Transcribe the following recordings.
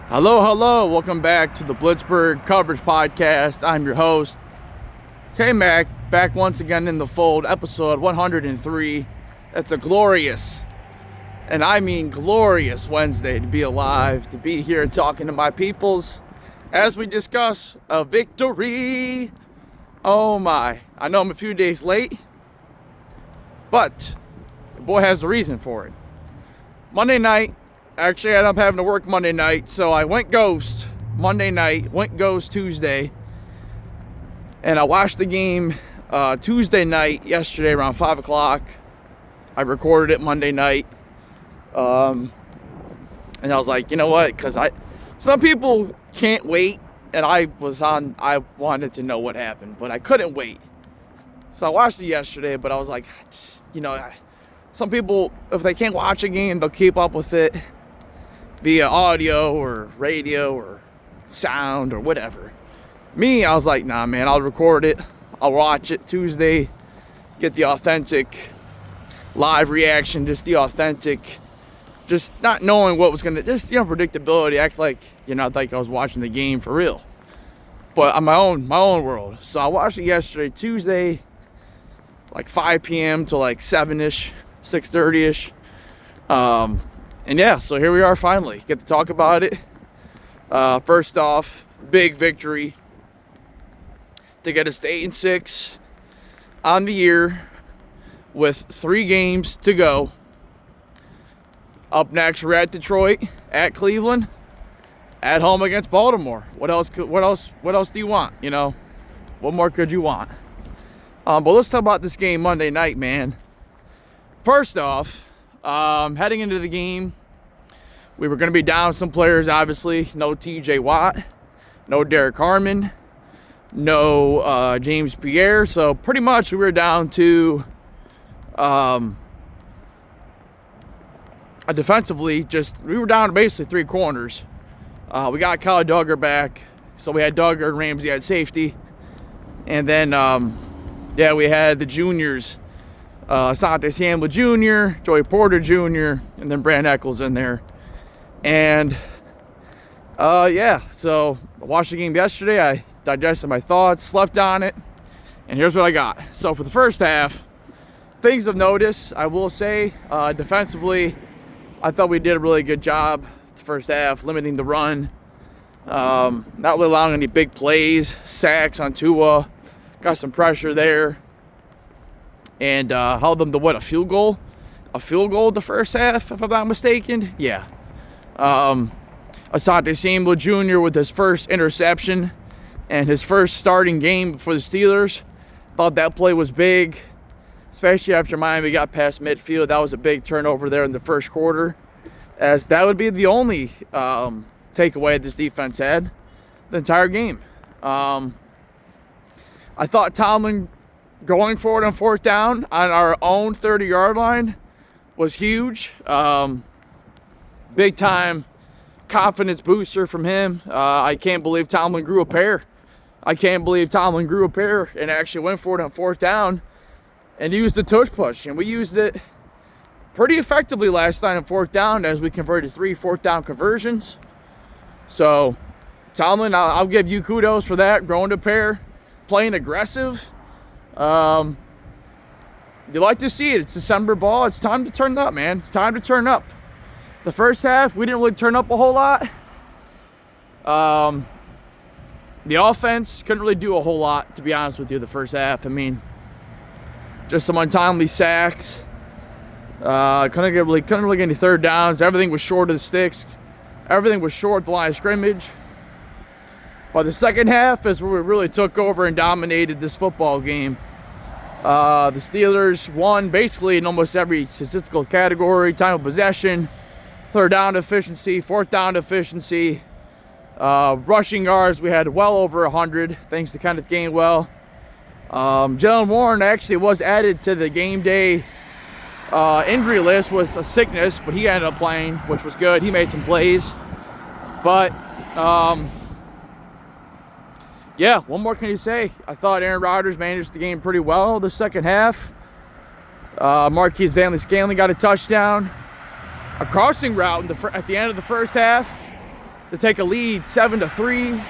Hello. Welcome back to the Blitzburg Coverage Podcast. I'm your host, K-Mac, back once again in the fold, episode 103. It's a glorious, and I mean glorious Wednesday to be alive, to be here talking to my peoples as we discuss a victory. Oh my. I know I'm a few days late, but the boy has a reason for it. Monday night, actually I ended up having to work Monday night, so I went ghost Monday night, went ghost Tuesday, and I watched the game Tuesday night, yesterday around 5 o'clock. I recorded it Monday night, and I was like, you know what, because some people can't wait, and I wanted to know what happened, but I couldn't wait. So I watched it yesterday, but I was like, some people, if they can't watch a game, they'll keep up with it via audio or radio or sound or whatever. Me, I was like, nah, man, I'll record it. I'll watch it Tuesday, get the authentic live reaction, just the authentic, just not knowing what was going to, just, predictability, act like, like I was watching the game for real. But on my own world. So I watched it yesterday, Tuesday, like 5 p.m. to like 7-ish. 6:30-ish. And yeah, so here we are finally. Get to talk about it. First off, big victory to get us to 8-6 on the year with 3 games to go. Up next, we're at Detroit, at Cleveland, at home against Baltimore. What else do you want? What more could you want? But let's talk about this game Monday night, man. First off, heading into the game, we were going to be down some players, obviously. No TJ Watt, no Derek Harmon, no James Pierre. So pretty much we were down to, defensively, we were down to basically 3 corners. We got Kyle Duggar back. So we had Duggar and Ramsey at safety. And then, we had the juniors. Asante Samuel Jr., Joey Porter Jr., and then Brand Eccles in there. And, so I watched the game yesterday. I digested my thoughts, slept on it, and here's what I got. So for the first half, things of notice, I will say, defensively, I thought we did a really good job the first half, limiting the run, not really allowing any big plays, sacks on Tua, got some pressure there. And held them to a field goal? A field goal the first half, if I'm not mistaken? Yeah. Asante Samuel Jr. with his first interception and his first starting game for the Steelers. Thought that play was big, especially after Miami got past midfield. That was a big turnover there in the first quarter, as that would be the only takeaway this defense had the entire game. I thought Tomlin going forward on 4th down on our own 30-yard line was huge. Big time confidence booster from him. I can't believe Tomlin grew a pair. And actually went for it on 4th down and used the tush push. And we used it pretty effectively last night on 4th down, as we converted 3 4th down conversions. So Tomlin, I'll give you kudos for that. Growing a pair, playing aggressive. You like to see it. It's December ball. It's time to turn up, man. It's time to turn up. The first half, we didn't really turn up a whole lot. The offense couldn't really do a whole lot, to be honest with you, the first half. I mean, just some untimely sacks. Couldn't really get any 3rd downs. Everything was short of the sticks. Everything was short of the line of scrimmage. By the second half is where we really took over and dominated this football game. The Steelers won basically in almost every statistical category: time of possession, 3rd down efficiency, 4th down efficiency, rushing yards. We had well over 100, thanks to Kenneth Gainwell. Jalen Warren actually was added to the game day injury list with a sickness, but he ended up playing, which was good. He made some plays. But yeah, what more can you say? I thought Aaron Rodgers managed the game pretty well the second half. Marquise Valdes-Scantling got a touchdown. A crossing route at the end of the first half to take a lead 7-3.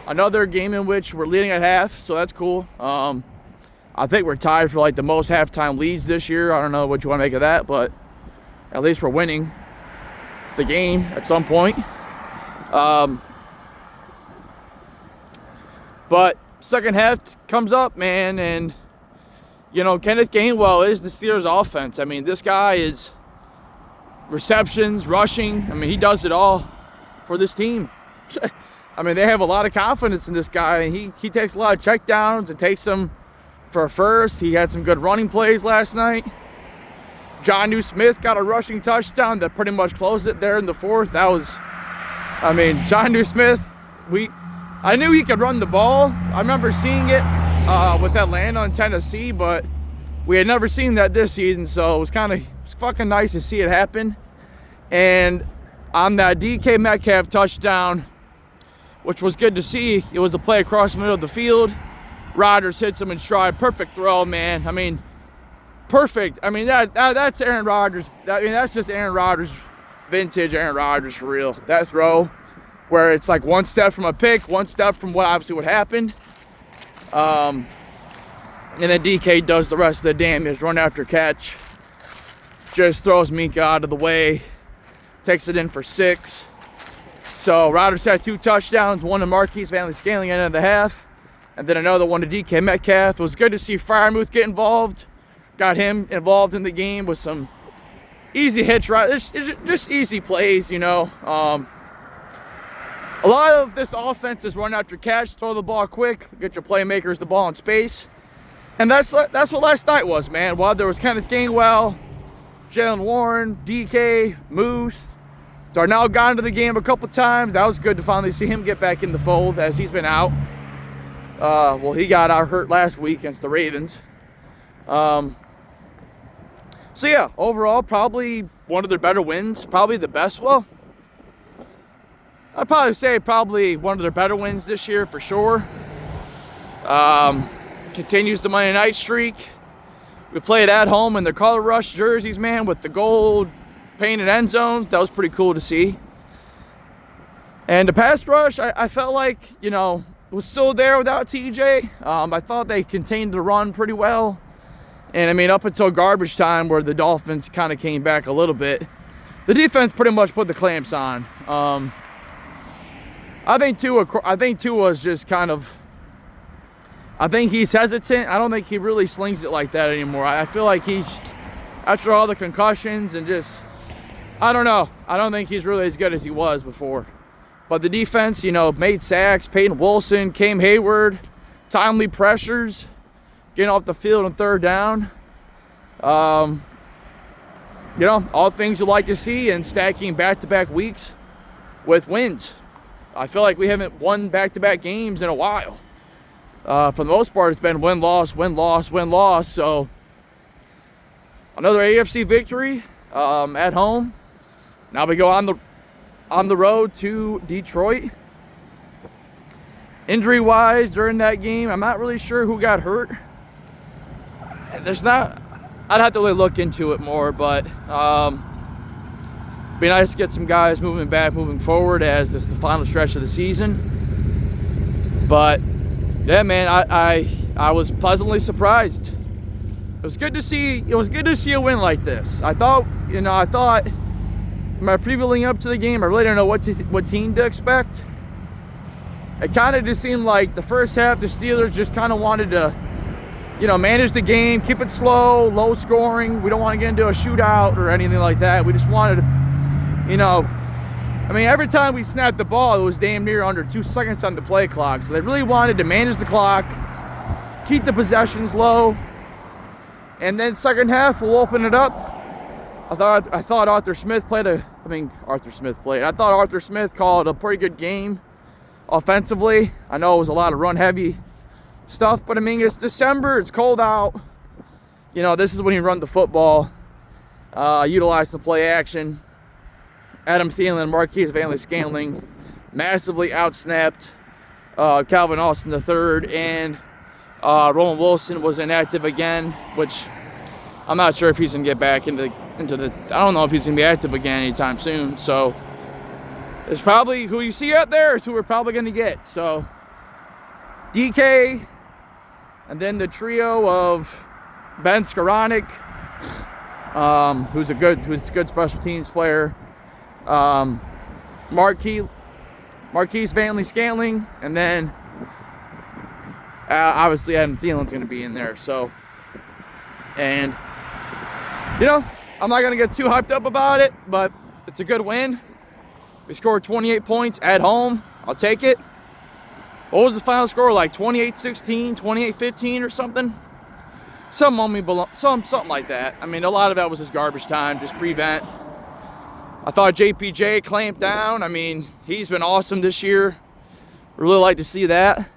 Another game in which we're leading at half, so that's cool. I think we're tied for like the most halftime leads this year. I don't know what you want to make of that, but at least we're winning the game at some point. But second half comes up, man, and Kenneth Gainwell is the Steelers' offense. I mean, this guy is receptions, rushing. I mean, he does it all for this team. I mean, they have a lot of confidence in this guy, and he takes a lot of checkdowns and takes them for a first. He had some good running plays last night. Jonnu Smith got a rushing touchdown that pretty much closed it there in the fourth. Jonnu Smith, I knew he could run the ball. I remember seeing it with Atlanta and Tennessee, but we had never seen that this season, so it was fucking nice to see it happen. And on that DK Metcalf touchdown, which was good to see, it was a play across the middle of the field. Rodgers hits him in stride. Perfect throw, man. I mean, perfect. I mean, that's Aaron Rodgers. I mean, that's just Aaron Rodgers, vintage Aaron Rodgers for real. That throw where it's like one step from a pick, one step from what happened. And then DK does the rest of the damage, run after catch. Just throws Minka out of the way. Takes it in for 6. So Rodgers had 2 touchdowns, one to Marquise Valdes-Scantling at the end of the half, and then another one to DK Metcalf. It was good to see Freiermuth get involved. Got him involved in the game with some easy hits, right? It's just easy plays, A lot of this offense is run after catch, throw the ball quick, get your playmakers the ball in space. And that's what last night was, man. While there was Kenneth Gainwell, Jaylen Warren, DK, Moose, Darnell got into the game a couple times. That was good to finally see him get back in the fold as he's been out. He got out hurt last week against the Ravens. So yeah, overall, probably one of their better wins. Probably the best. Well, I'd probably say probably one of their better wins this year for sure. Continues the Monday night streak. We played at home in their color rush jerseys, man, with the gold painted end zones. That was pretty cool to see. And the pass rush, I felt like, was still there without TJ. I thought they contained the run pretty well. And I mean, up until garbage time where the Dolphins kind of came back a little bit, the defense pretty much put the clamps on. I think Tua's just I think he's hesitant. I don't think he really slings it like that anymore. I feel like after all the concussions and I don't know. I don't think he's really as good as he was before. But the defense, made sacks. Peyton Wilson, Cam Hayward, timely pressures, getting off the field on third down. All things you like to see, and stacking back-to-back weeks with wins. I feel like we haven't won back-to-back games in a while. For the most part, it's been win-loss, win-loss, win-loss. So another AFC victory at home. Now we go on the road to Detroit. Injury-wise, during that game, I'm not really sure who got hurt. I'd have to really look into it more, but be nice to get some guys moving forward as this is the final stretch of the season. But yeah, man, I was pleasantly surprised. It was good to see a win like this. I thought my preview leading up to the game, I really don't know what team to expect. It kind of just seemed like the first half, the Steelers just kind of wanted to, manage the game, keep it slow, low scoring. We don't want to get into a shootout or anything like that. We just wanted to, every time we snapped the ball, it was damn near under 2 seconds on the play clock. So they really wanted to manage the clock, keep the possessions low, and then second half, we'll open it up. I thought Arthur Smith called a pretty good game offensively. I know it was a lot of run-heavy stuff, but it's December, it's cold out. This is when you run the football, utilize some play action. Adam Thielen, Marquise Valdes-Scantling massively outsnapped Calvin Austin III, and Roman Wilson was inactive again, which I'm not sure if he's going to get back into the I don't know if he's going to be active again anytime soon. So is probably who you see out there is who we're probably going to get. So DK, and then the trio of Ben Skoranek, who's a good special teams player, Marquise Valdes-Scantling, and then obviously Adam Thielen's going to be in there. So, and I'm not going to get too hyped up about it, but it's a good win. We scored 28 points at home. I'll take it. What was the final score? Like 28-16, 28-15 or something? Something like that. I mean, a lot of that was just garbage time, just prevent. I thought JPJ clamped down. I mean, he's been awesome this year. Really like to see that.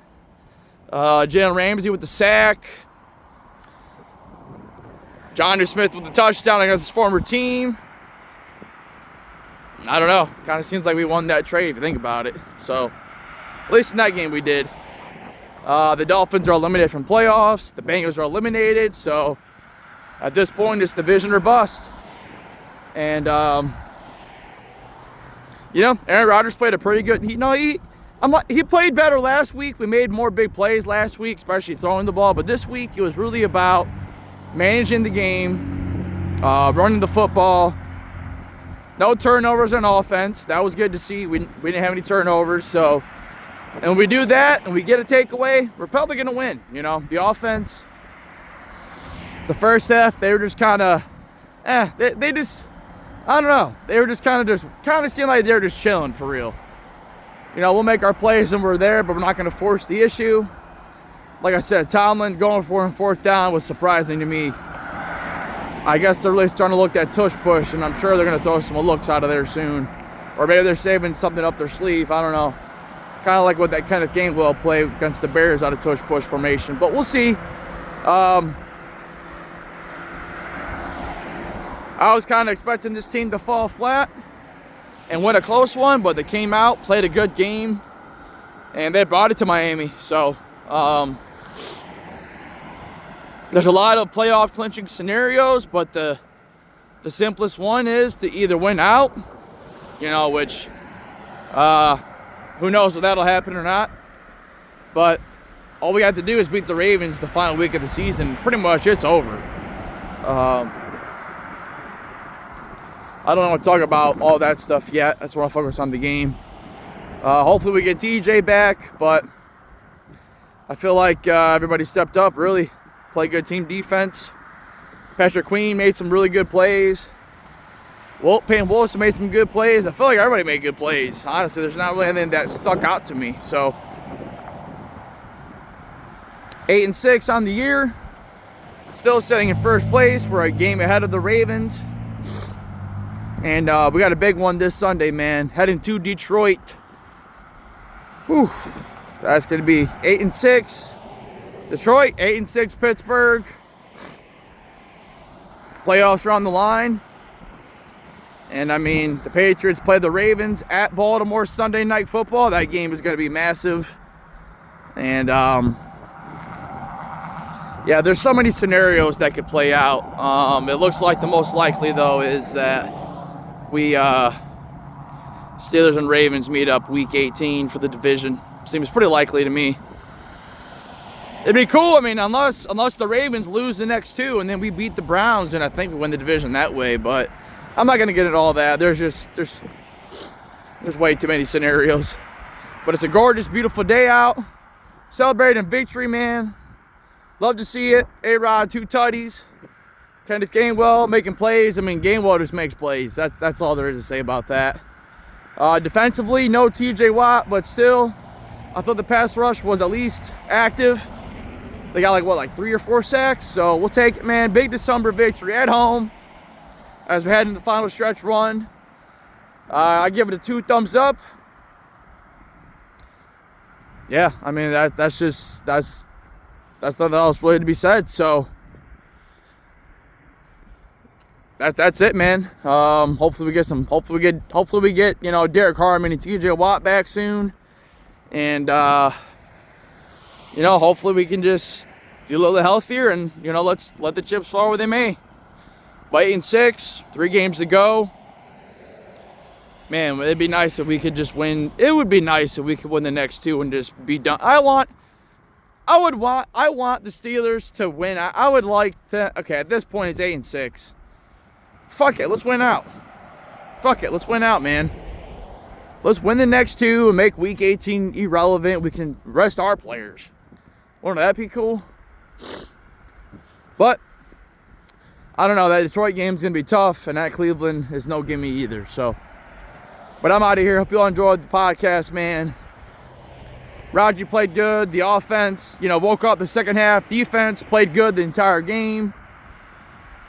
Jalen Ramsey with the sack. Jonnu Smith with the touchdown against his former team. I don't know. Kind of seems like we won that trade if you think about it. So, at least in that game we did. The Dolphins are eliminated from playoffs. The Bengals are eliminated. So, at this point, it's division or bust. And, Aaron Rodgers played a pretty good. He played better last week. We made more big plays last week, especially throwing the ball. But this week, it was really about managing the game, running the football. No turnovers on offense. That was good to see. We didn't have any turnovers. So, and when we do that and we get a takeaway, we're probably going to win. The offense, the first half, they were just kind of, they just, I don't know. They were just kind of seemed like they were just chilling for real. We'll make our plays and we're there, but we're not going to force the issue. Like I said, Tomlin going for fourth down was surprising to me. I guess they're really starting to look at tush push, and I'm sure they're going to throw some looks out of there soon. Or maybe they're saving something up their sleeve. I don't know. Kind of like what that Kenneth Gainwell play against the Bears out of tush push formation. But we'll see. I was kind of expecting this team to fall flat and win a close one, but they came out, played a good game, and they brought it to Miami. So, there's a lot of playoff clinching scenarios, but the simplest one is to either win out, which who knows if that'll happen or not. But all we have to do is beat the Ravens the final week of the season. Pretty much it's over. I don't want to talk about all that stuff yet. That's where I'll focus on the game. Hopefully we get TJ back, but I feel like everybody stepped up, really. Played good team defense. Patrick Queen made some really good plays. Peyton Wilson made some good plays. I feel like everybody made good plays. Honestly, there's not really anything that stuck out to me. So, 8-6 on the year. Still sitting in first place. We're a game ahead of the Ravens. And we got a big one this Sunday, man. Heading to Detroit. Whew. That's going to be 8-6. Detroit, 8-6 Pittsburgh. Playoffs are on the line. And, the Patriots play the Ravens at Baltimore Sunday Night Football. That game is going to be massive. And, there's so many scenarios that could play out. It looks like the most likely, though, is that we Steelers and Ravens meet up Week 18 for the division. Seems pretty likely to me. It'd be cool, unless the Ravens lose the next two and then we beat the Browns, and I think we win the division that way. But I'm not going to get into all that. There's way too many scenarios. But it's a gorgeous, beautiful day out. Celebrating victory, man. Love to see it. A-Rod, 2 tutties. Kenneth Gainwell making plays. Gainwell just makes plays. That's all there is to say about that. Defensively, no TJ Watt, but still, I thought the pass rush was at least active. They got 3 or 4 sacks, so we'll take it, man. Big December victory at home as we head into the final stretch run. I give it a 2 thumbs up. Yeah, that's nothing else really to be said. So that's it, man. Hopefully we get Derek Harmon and TJ Watt back soon, and hopefully we can just do a little healthier, and let's let the chips fall where they may. By 8-6, 3 games to go. man, it'd be nice if we could just win. It would be nice if we could win the next two and just be done. I want the Steelers to win. I would like to. Okay, at this point it's 8-6. Fuck it, let's win out. Fuck it, let's win out, man. Let's win the next two and make Week 18 irrelevant. We can rest our players. Wouldn't that be cool? But I don't know. That Detroit game's gonna be tough, and that Cleveland is no gimme either. So, but I'm out of here. Hope you all enjoyed the podcast, man. Raji played good. The offense, woke up the second half. Defense played good the entire game.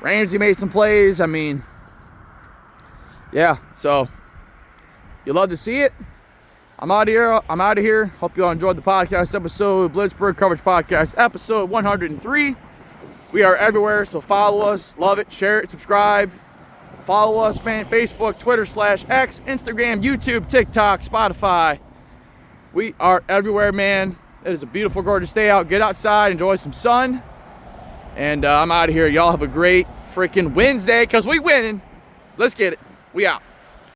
Ramsey made some plays. I mean, yeah. So you love to see it. I'm out of here. Hope you all enjoyed the podcast episode. Blitzburgh Coverage Podcast, episode 103. We are everywhere, so follow us. Love it. Share it. Subscribe. Follow us, man. Facebook, Twitter /X, Instagram, YouTube, TikTok, Spotify. We are everywhere, man. It is a beautiful, gorgeous day out. Get outside. Enjoy some sun. And I'm out of here. Y'all have a great freaking Wednesday because we winning. Let's get it. We out.